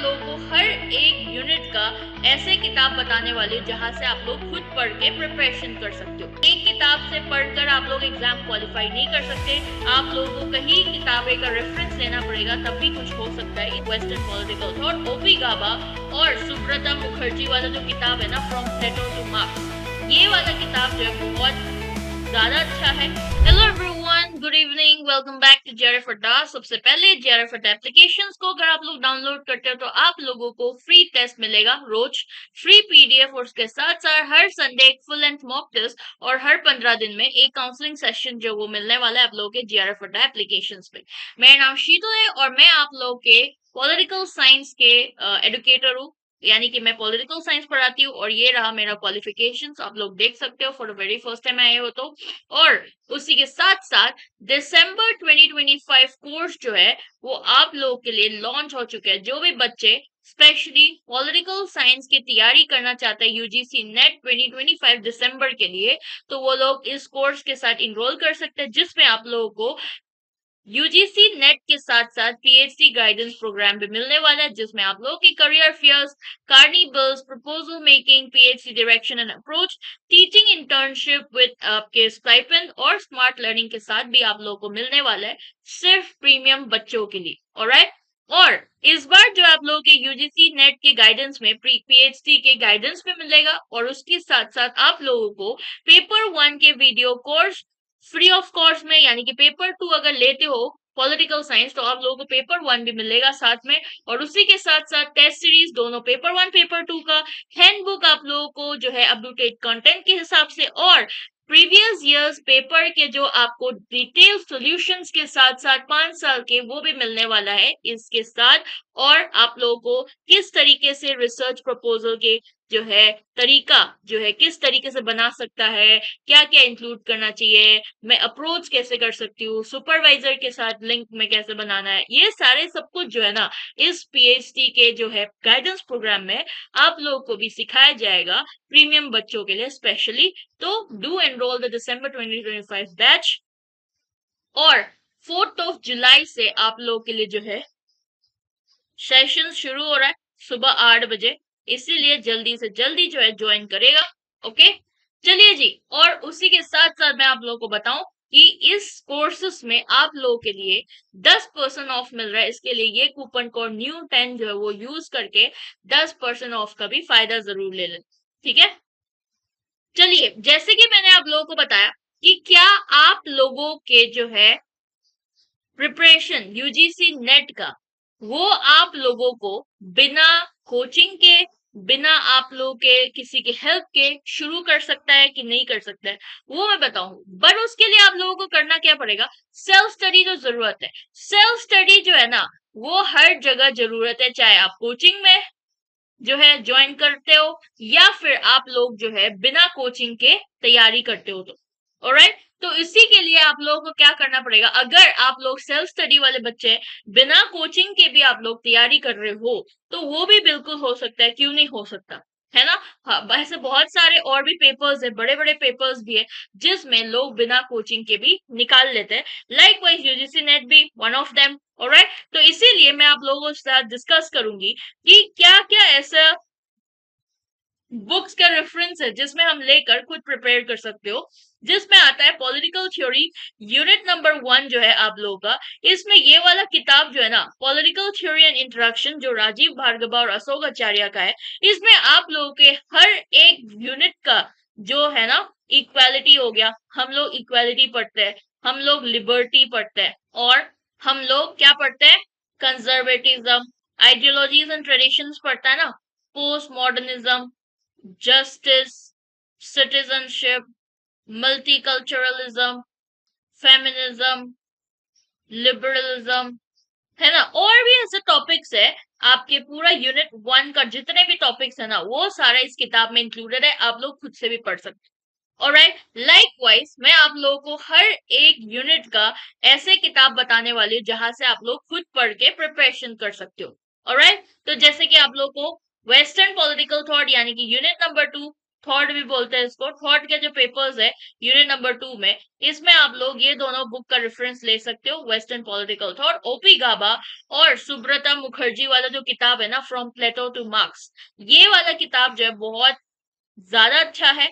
लोगों को हर एक यूनिट का ऐसे किताब बताने वाली हूँ जहाँ से आप लोग खुद पढ़ के प्रिपरेशन कर सकते हो। एक किताब से पढ़कर आप लोग एग्जाम क्वालिफाई नहीं कर सकते, आप लोगों को कहीं किताबें का रेफरेंस लेना पड़ेगा तब भी कुछ हो सकता है। वेस्टर्न पॉलिटिकल थॉट, ओपी गाबा और सुब्रता मुखर्जी वाला जो किताब है ना, फ्रॉम प्लेटो टू मार्क्स, ये वाला किताब जो है बहुत ज्यादा अच्छा है। Hello everyone, good evening, welcome back to JRF अड्डा। सबसे पहले जेआरएफ अड्डा एप्लीकेशंस को अगर आप लोग डाउनलोड करते हो तो आप लोगों को फ्री टेस्ट मिलेगा रोज, फ्री पीडीएफ, और उसके साथ साथ हर संडे एक फुल लेंथ मॉक टेस्ट, और हर 15 दिन में एक काउंसलिंग सेशन जो वो मिलने वाला है आप लोगों के जेआरएफ अड्डा एप्लीकेशंस पे। मेरा नाम शीतल है और मैं आप लोगों के पॉलिटिकल साइंस के एडुकेटर हूँ, यानी कि मैं पॉलिटिकल साइंस पढ़ाती हूँ। और ये रहा मेरा क्वालिफिकेशंस, आप लोग देख सकते हो for the very first time आए हो तो। और उसी के साथ साथ दिसंबर 2025 कोर्स जो है वो आप लोगों के लिए लॉन्च हो चुका है। जो भी बच्चे स्पेशली पॉलिटिकल साइंस की तैयारी करना चाहते हैं यूजीसी नेट 2025 दिसंबर के लिए, तो वो लोग इस कोर्स के साथ इनरोल कर सकते हैं, जिसमें आप लोगों को यूजीसी नेट के साथ साथ पीएचडी गाइडेंस प्रोग्राम भी मिलने वाला है, जिसमें आप लोगों की career fairs, carnivals, proposal making, PhD direction and approach, teaching internship with आपके स्टाइपेंड और स्मार्ट लर्निंग के साथ भी आप लोगों को मिलने वाला है, सिर्फ प्रीमियम बच्चों के लिए। ऑलराइट, और इस बार जो आप लोगों के यूजीसी नेट के गाइडेंस में पीएचडी के गाइडेंस भी मिलेगा, और उसके साथ साथ आप लोगों को पेपर 1 के video course free of cost में, यानी कि पेपर 2 अगर लेते हो पॉलिटिकल साइंस तो आप लोगों को पेपर 1 भी मिलेगा साथ में, और उसी के साथ साथ टेस्ट सीरीज दोनों पेपर 1 पेपर 2 का हैंडबुक आप लोगों को जो है अपडेटेड कंटेंट के हिसाब से, और प्रीवियस ईयर्स पेपर के जो आपको डिटेल सॉल्यूशंस के साथ साथ 5 साल के वो भी मिलने वाला है इसके साथ। और आप लोगों को किस तरीके से रिसर्च प्रपोजल के जो है तरीका जो है किस तरीके से बना सकता है, क्या क्या इंक्लूड करना चाहिए, मैं अप्रोच कैसे कर सकती हूँ, सुपरवाइजर के साथ लिंक में कैसे बनाना है, ये सारे सब कुछ जो है ना इस पीएचडी के जो है गाइडेंस प्रोग्राम में आप लोगों को भी सिखाया जाएगा, प्रीमियम बच्चों के लिए स्पेशली। तो do enrol the December 2025 batch, और 4th ऑफ जुलाई से आप लोगों के लिए जो है सेशन शुरू हो रहा है सुबह 8 बजे, इसीलिए जल्दी से जल्दी जो है ज्वाइन करेगा। ओके, चलिए जी। और उसी के साथ साथ मैं आप लोगों को बताऊं कि इस कोर्सेस में आप लोगों के लिए 10% ऑफ मिल रहा है। इसके लिए ये कूपन कोड न्यू 10 जो है वो यूज करके 10% ऑफ का भी फायदा जरूर ले लें, ठीक है। चलिए, जैसे कि मैंने आप लोगों को बताया कि क्या आप लोगों के जो है प्रिपरेशन यूजीसी नेट का, वो आप लोगों को बिना कोचिंग के, बिना आप लोगों के किसी के हेल्प के शुरू कर सकता है कि नहीं कर सकता है, वो मैं बताऊं। पर उसके लिए आप लोगों को करना क्या पड़ेगा, सेल्फ स्टडी जो जरूरत है, सेल्फ स्टडी जो है ना वो हर जगह जरूरत है, चाहे आप कोचिंग में जो है ज्वाइन करते हो या फिर आप लोग जो है बिना कोचिंग के तैयारी करते हो तो। ऑलराइट, तो इसी के लिए आप लोगों को क्या करना पड़ेगा, अगर आप लोग सेल्फ स्टडी वाले बच्चे बिना कोचिंग के भी आप लोग तैयारी कर रहे हो तो वो भी बिल्कुल हो सकता है, क्यों नहीं हो सकता, है ना। हाँ, वैसे बहुत सारे और भी पेपर्स है, बड़े बड़े पेपर्स भी है जिसमें लोग बिना कोचिंग के भी निकाल लेते हैं। लाइक वाइज यूजीसी नेट भी वन ऑफ देम। ऑलराइट, तो इसीलिए मैं आप लोगों के साथ डिस्कस करूंगी कि क्या क्या ऐसा बुक्स का रेफरेंस है जिसमें हम लेकर खुद प्रिपेयर कर सकते हो, जिसमें आता है पॉलिटिकल थ्योरी यूनिट नंबर 1 जो है आप लोगों का। इसमें ये वाला किताब जो है ना, पॉलिटिकल थ्योरी एंड इंट्रोडक्शन, जो राजीव भार्गव और अशोक आचार्य का है, इसमें आप लोगों के हर एक यूनिट का जो है ना, इक्वालिटी हो गया, हम लोग इक्वालिटी पढ़ते हैं, हम लोग लिबर्टी पढ़ते हैं, और हम लोग क्या पढ़ते हैं, कंजर्वेटिज्म, आइडियोलॉजीज एंड ट्रेडिशंस पढ़ता है ना, post modernism, justice, citizenship, multiculturalism, feminism, liberalism, है ना। और भी ऐसे टॉपिक्स है, आपके पूरा यूनिट 1 का जितने भी टॉपिक्स है ना वो सारा इस किताब में इंक्लूडेड है, आप लोग खुद से भी पढ़ सकते हैं। ऑलराइट, लाइकवाइज मैं आप लोगों को हर एक यूनिट का ऐसे किताब बताने वाली हूँ जहां से आप लोग खुद पढ़ के प्रिपरेशन कर सकते हो। ऑलराइट, तो जैसे कि आप लोग को वेस्टर्न पॉलिटिकल थॉट यानी कि यूनिट नंबर 2 थॉट भी बोलते हैं इसको। थॉट के जो पेपर्स है यूनिट नंबर 2 में, इसमें आप लोग ये दोनों बुक का रेफरेंस ले सकते हो, वेस्टर्न पॉलिटिकल थॉट, ओपी गाबा और सुब्रता मुखर्जी वाला जो किताब है ना, फ्रॉम प्लेटो टू मार्क्स, ये वाला किताब जो है बहुत ज्यादा अच्छा है।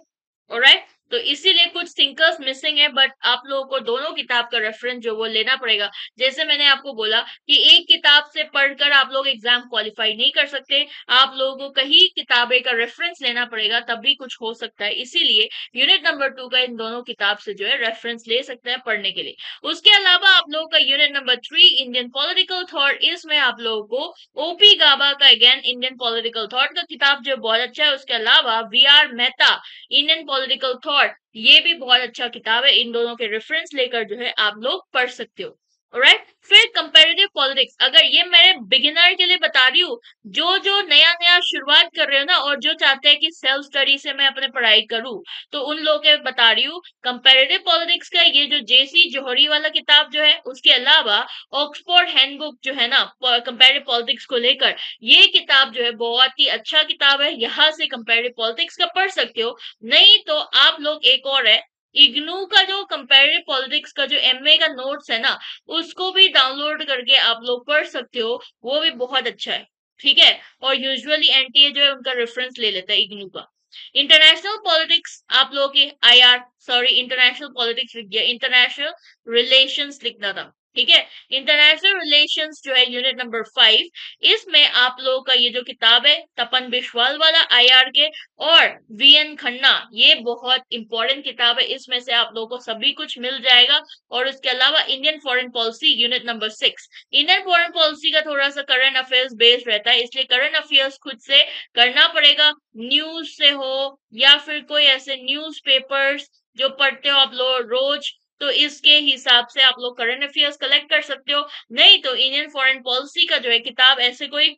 ऑलराइट, तो इसीलिए कुछ थिंकर्स मिसिंग है, बट आप लोगों को दोनों किताब का रेफरेंस जो वो लेना पड़ेगा। जैसे मैंने आपको बोला कि एक किताब से पढ़कर आप लोग एग्जाम क्वालिफाई नहीं कर सकते, आप लोगों को कहीं किताबें का रेफरेंस लेना पड़ेगा तभी कुछ हो सकता है। इसीलिए यूनिट नंबर 2 का इन दोनों किताब से जो है रेफरेंस ले सकते हैं पढ़ने के लिए। उसके अलावा आप लोगों का unit number 3 Indian political thought, इसमें आप लोगों को ओपी गाबा का अगेन इंडियन पॉलिटिकल थॉट का किताब जो बहुत अच्छा है। उसके अलावा V R Mehta Indian political thought, ये भी बहुत अच्छा किताब है। इन दोनों के रेफरेंस लेकर जो है आप लोग पढ़ सकते हो। राइट, फिर कंपेरेटिव पॉलिटिक्स, अगर ये मैं बिगिनर के लिए बता रही हूँ, जो जो नया नया शुरुआत कर रहे हो ना और जो चाहते हैं कि सेल्फ स्टडी से मैं अपने पढ़ाई करूँ, तो उन लोगों के बता रही हूँ कंपेरेटिव पॉलिटिक्स का ये जो जेसी जोहरी वाला किताब जो है, उसके अलावा ऑक्सफोर्ड हैंडबुक जो है ना कंपेरेटिव पॉलिटिक्स को लेकर, ये किताब जो है बहुत ही अच्छा किताब है, यहाँ से कंपेरेटिव पॉलिटिक्स का पढ़ सकते हो। नहीं तो आप लोग एक और है, इग्नू का जो कंपेरेटिव पॉलिटिक्स का जो एमए का नोट्स है ना, उसको भी डाउनलोड करके आप लोग पढ़ सकते हो, वो भी बहुत अच्छा है। ठीक है, और यूजुअली एनटीए जो है उनका रेफरेंस ले लेता है इग्नू का। इंटरनेशनल पॉलिटिक्स आप लोगों के आईआर, सॉरी इंटरनेशनल पॉलिटिक्स लिख दिया, इंटरनेशनल रिलेशंस लिखना था। ठीक है, इंटरनेशनल रिलेशंस जो है यूनिट नंबर 5, इसमें आप लोगों का ये जो किताब है तपन बिस्वाल वाला आईआर के और वीएन खन्ना, ये बहुत इंपॉर्टेंट किताब है, इसमें से आप लोगों को सभी कुछ मिल जाएगा। और उसके अलावा Indian foreign policy unit number 6, Indian foreign policy का थोड़ा सा करंट अफेयर्स बेस्ड रहता है, इसलिए करंट अफेयर्स खुद से करना पड़ेगा, न्यूज से हो या फिर कोई ऐसे न्यूज पेपर्स जो पढ़ते हो आप लोग रोज, तो इसके हिसाब से आप लोग करंट अफेयर्स कलेक्ट कर सकते हो। नहीं तो इंडियन फॉरेन पॉलिसी का जो है किताब ऐसे कोई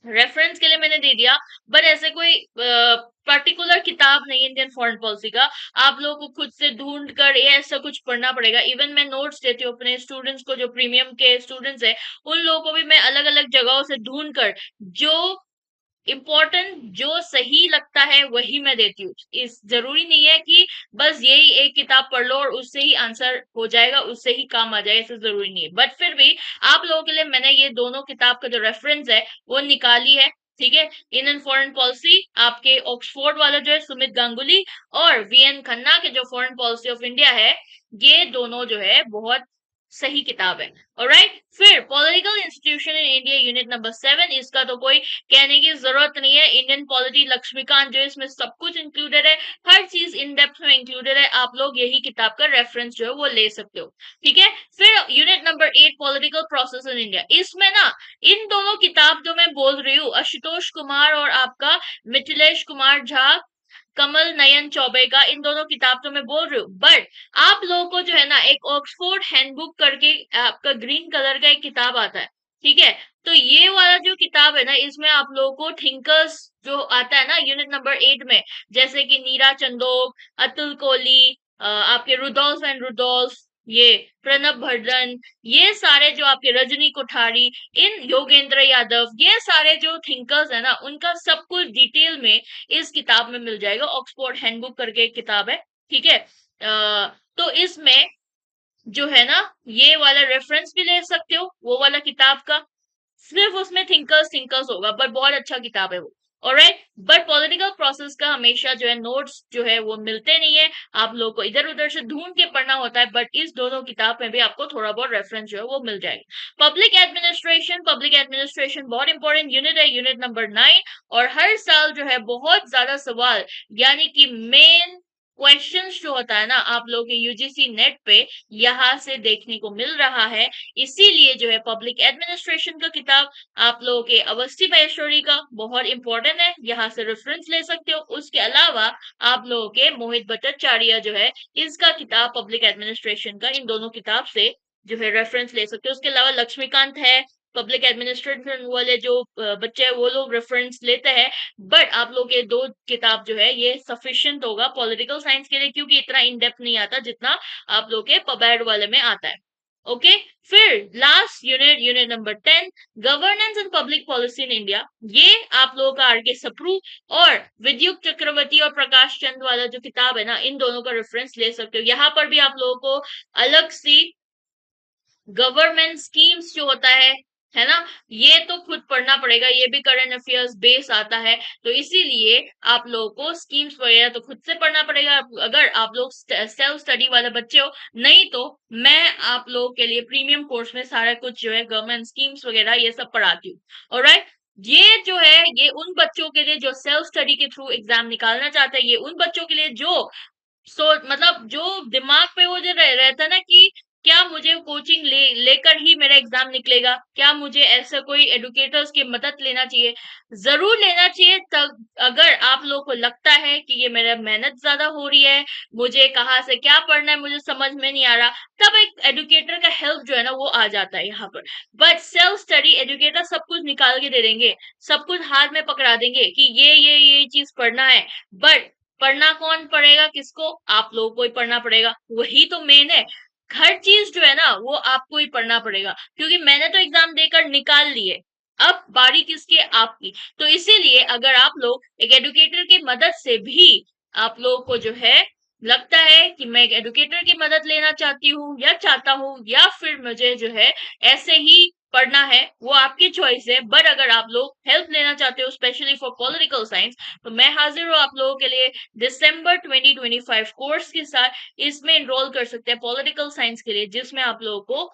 रेफरेंस के लिए मैंने दे दिया, बट ऐसे कोई पर्टिकुलर किताब नहीं है इंडियन फॉरेन पॉलिसी का, आप लोगों को खुद से ढूंढ कर ये ऐसा कुछ पढ़ना पड़ेगा। इवन मैं नोट्स देती हूँ अपने स्टूडेंट्स को, जो प्रीमियम के स्टूडेंट्स है उन लोगों को भी मैं अलग अलग जगहों से ढूंढ कर जो इम्पोर्टेंट जो सही लगता है वही मैं देती हूँ। इस जरूरी नहीं है कि बस यही एक किताब पढ़ लो और उससे ही आंसर हो जाएगा, उससे ही काम आ जाएगा, ऐसा जरूरी नहीं है। बट फिर भी आप लोगों के लिए मैंने ये दोनों किताब का जो रेफरेंस है वो निकाली है। ठीक है, इंडियन फॉरेन पॉलिसी आपके ऑक्सफोर्ड वाला जो है सुमित गांगुली, और वीएन खन्ना के जो फॉरेन पॉलिसी ऑफ इंडिया है, ये दोनों जो है बहुत सही किताब है। ऑलराइट, फिर political institution in India unit number 7, इसका तो कोई कहने की जरूरत नहीं है, इंडियन पॉलिटी लक्ष्मीकांत जो है इसमें सब कुछ इंक्लूडेड है, हर चीज इन डेप्थ में इंक्लूडेड है, आप लोग यही किताब का रेफरेंस जो है वो ले सकते हो। ठीक है, फिर unit number 8 political process in India, इसमें ना इन दोनों किताब जो मैं बोल रही हूँ, आशुतोष कुमार और आपका मिथिलेश कुमार झा, कमल नयन चौबे का, इन दोनों किताब तो मैं बोल रही हूँ, बट आप लोगों को जो है ना एक ऑक्सफोर्ड हैंडबुक करके आपका ग्रीन कलर का एक किताब आता है। ठीक है, तो ये वाला जो किताब है ना, इसमें आप लोगों को थिंकर्स जो आता है ना यूनिट नंबर 8 में, जैसे कि नीरा चंदोक, अतुल कोहली, आपके रुडोल्फ एंड रुडोल्फ, ये प्रणब वर्धन, ये सारे जो आपके रजनी कोठारी, इन योगेंद्र यादव, ये सारे जो थिंकर्स है ना, उनका सब कुछ डिटेल में इस किताब में मिल जाएगा। ऑक्सफोर्ड हैंडबुक करके एक किताब है। ठीक है, तो इसमें जो है ना ये वाला रेफरेंस भी ले सकते हो वो वाला किताब का, सिर्फ उसमें थिंकर्स थिंकर्स होगा, पर बहुत अच्छा किताब है वो। ऑलराइट, बट पॉलिटिकल प्रोसेस का हमेशा जो है नोट्स जो है वो मिलते नहीं है, आप लोग को इधर उधर से ढूंढ के पढ़ना होता है, बट इस दोनों किताब में भी आपको थोड़ा बहुत रेफरेंस जो है वो मिल जाएगा। पब्लिक एडमिनिस्ट्रेशन बहुत इंपॉर्टेंट यूनिट है, यूनिट नंबर 9, और हर साल जो है बहुत ज्यादा सवाल, यानी कि मेन क्वेश्चंस जो होता है ना आप लोग के यूजीसी नेट पे, यहाँ से देखने को मिल रहा है। इसीलिए जो है पब्लिक एडमिनिस्ट्रेशन का किताब आप लोगों के अवस्थी महेश्वरी का बहुत इंपॉर्टेंट है, यहाँ से रेफरेंस ले सकते हो। उसके अलावा आप लोगों के मोहित भट्टाचार्य जो है, इसका किताब पब्लिक एडमिनिस्ट्रेशन का, इन दोनों किताब से जो है रेफरेंस ले सकते हो। उसके अलावा लक्ष्मीकांत है, पब्लिक एडमिनिस्ट्रेशन वाले जो बच्चे हैं वो लोग रेफरेंस लेते हैं, बट आप लोग ये दो किताब जो है ये सफिशिएंट होगा पॉलिटिकल साइंस के लिए, क्योंकि इतना इन डेप्थ नहीं आता जितना आप लोग के पबैड वाले में आता है। ओके। फिर last unit, unit number 10, governance and public policy in India. ये आप लोगों का आर के सप्रू और विद्युत चक्रवर्ती और प्रकाश चंद वाला जो किताब है ना, इन दोनों का रेफरेंस ले सकते हो। यहाँ पर भी आप लोगों को अलग सी गवर्नमेंट स्कीम्स जो होता है ना, ये तो खुद पढ़ना पड़ेगा, ये भी करंट अफेयर्स बेस आता है। तो इसीलिए आप लोगों को स्कीम्स वगैरह तो खुद से पढ़ना पड़ेगा, अगर आप लोग सेल्फ स्टडी वाले बच्चे हो। नहीं तो मैं आप लोगों के लिए प्रीमियम कोर्स में सारा कुछ जो है गवर्नमेंट स्कीम्स वगैरह ये सब पढ़ाती हूँ। ऑलराइट, ये जो है ये उन बच्चों के लिए जो सेल्फ स्टडी के थ्रू एग्जाम निकालना चाहते हैं, ये उन बच्चों के लिए जो मतलब जो दिमाग पे वो जो रहता है ना कि क्या मुझे कोचिंग लेकर ही मेरा एग्जाम निकलेगा, क्या मुझे ऐसा कोई एडुकेटर्स की मदद लेना चाहिए। जरूर लेना चाहिए तब, अगर आप लोगों को लगता है कि ये मेरा मेहनत ज्यादा हो रही है, मुझे कहाँ से क्या पढ़ना है मुझे समझ में नहीं आ रहा, तब एक एडुकेटर का हेल्प जो है ना वो आ जाता है यहाँ पर। बट सेल्फ स्टडी एडुकेटर सब कुछ निकाल के दे देंगे, सब कुछ हाथ में पकड़ा देंगे कि ये चीज पढ़ना है। बट पढ़ना कौन पड़ेगा, किसको? आप लोगों को ही पढ़ना पड़ेगा, वही तो मेन है। हर चीज जो है ना वो आपको ही पढ़ना पड़ेगा, क्योंकि मैंने तो एग्जाम देकर निकाल लिए, अब बारी किसकी? आपकी। तो इसीलिए अगर आप लोग एक एडुकेटर की मदद से भी, आप लोगों को जो है लगता है कि मैं एक एडुकेटर की मदद लेना चाहती हूँ या चाहता हूँ, या फिर मुझे जो है ऐसे ही पढ़ना है, वो आपकी चॉइस है। बट अगर आप लोग हेल्प लेना चाहते हो स्पेशली फॉर पॉलिटिकल साइंस, तो मैं हाजिर हूँ आप लोगों के लिए दिसंबर 2025 कोर्स के साथ। इसमें एनरोल कर सकते हैं पॉलिटिकल साइंस के लिए, जिसमें आप लोगों को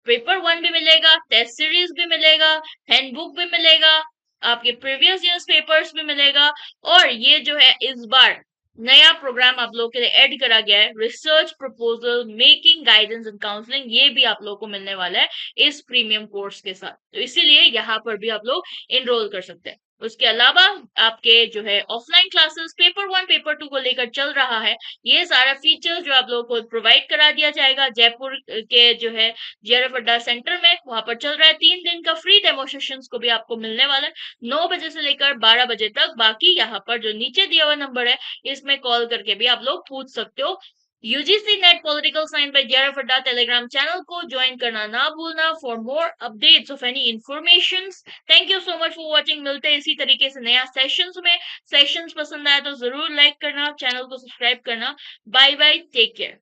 पेपर 1 भी मिलेगा, टेस्ट सीरीज भी मिलेगा, हैंडबुक भी मिलेगा, आपके प्रीवियस ईयर्स पेपर्स भी मिलेगा। और ये जो है इस बार नया प्रोग्राम आप लोगों के लिए ऐड करा गया है, research proposal making guidance and counselling, ये भी आप लोगों को मिलने वाला है इस प्रीमियम कोर्स के साथ। तो इसीलिए यहाँ पर भी आप लोग एनरोल कर सकते हैं। उसके अलावा आपके जो है ऑफलाइन क्लासेस पेपर 1 पेपर 2 को लेकर चल रहा है। ये सारा फीचर्स जो आप लोगों को प्रोवाइड करा दिया जाएगा जयपुर के जो है जीआरएफ अड्डा सेंटर में, वहां पर चल रहा है 3 दिन का फ्री डेमो सेशंस को भी आपको मिलने वाला है 9 बजे से लेकर 12 बजे तक। बाकी यहाँ पर जो नीचे दिया हुआ नंबर है, इसमें कॉल करके भी आप लोग पूछ सकते हो। UGC net political science by JRF अड्डा टेलीग्राम चैनल को ज्वाइन करना ना भूलना for more updates of any information. Thank you so much for watching. मिलते हैं इसी तरीके से नया सेशंस में। सेशंस पसंद आया तो जरूर लाइक करना, चैनल को सब्सक्राइब करना। Bye bye, take care.